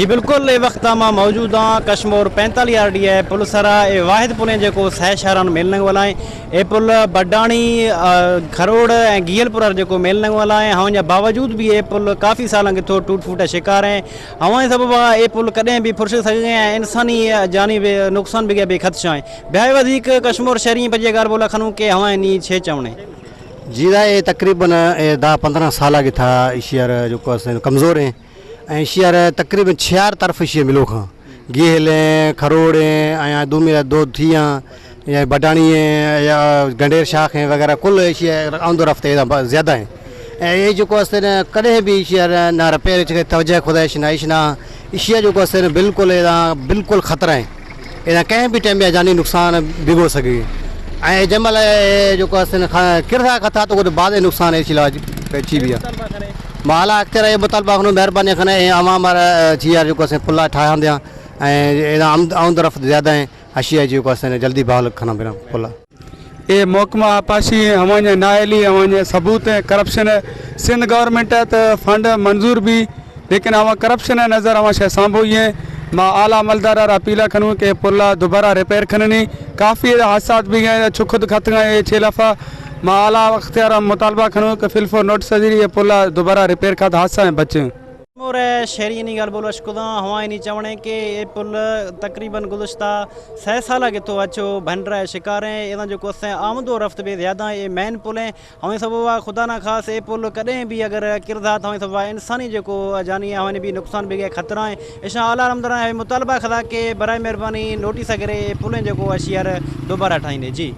जी बिल्कुल ये वक्त मां मौजूद हाँ कश्मीर 45 RD है पुल सरा ये वाहिद पुलें जो सह शहर मिलने वाला है। ये पुल बडाणी खरोड़ गियलपुर जो मिलने वाला है। हाँ बावजूद भी ये पुल काफ़ी साल कितों टूट फूट शिकार हैं। हवा सबब ये पुल कदें भी फुर्स सके इंसानी जानी नुकसान भी बे खदशा है। ब्याह कश्मीर शहरी बजे गार बोला खनू के हवा नी छे चवने जीरा ये तकरीबन 10-15 साल की था इशियर जो कमज़ोर हैं। इशियर तकरीबन 6 तरफ इशियर मिलो खां गेहल खरोड़ हैं दूमी दो थियाँ या बडाणी हैं या गंडेर शाख हैं वगैरह कुल इशियर आमदो रफ्ते ज़्यादा हैं। ये जो कदें भी इशियर ना रिपेयर तवजह खुदाइश ना इशना इशियर जो बिल्कुल बिल्कुल ख़तरा है। इधर कहीं भी टाइम में जानी नुकसान बिगो सके जमल जो किरसा कथा तो बाद नुकसान अची भी माला अक्सर ये मुतालबा मेहरबानी खने आवाम जीआर जो पुला ठाया दिया आउं तरफ ज़्यादा है अशिया जो जल्दी बहाल खना बिना पुला ये मोकमा आपाशी हमारे नायली हमारे सबूत है करप्शन है। सिंध गवर्नमेंट है तो फंड मंजूर भी लेकिन हमारा करप्शन है नज़र हमारा शह सांभो ही है। माँ आला अमलदार अपीला खनूँ के पुला दोबारा रिपेयर खननी काफ़ी हादसा भी गए खुद खत गए 6 दफ़ा माँ आला अख्तियार मुतालबा खनूँ के फिल्फो नोटिस ये पुला दोबारा रिपेयर का हादसा है बच्चे और शहरी नी गाल बोलो अशकुदा हवा नी चवणे के ये पुल तकरीबन गुज़श्ता 6 साल के तो अच्छो बन रहा है शिकार हैं। इधर जो आमदो रफ्त भी ज़्यादा है। ये मेन पुल हैं हमें सब खुदा ना खास ये पुल कदें भी अगर किरदार हमें सब इंसानी जो जानी हमें भी नुकसान भी गए खतरा है। इशा आला रमदरा मुतालबा खदा के बराए मेहरबानी नोटिस अगर पुलें जो अशियार दोबारा ठाइंदे जी।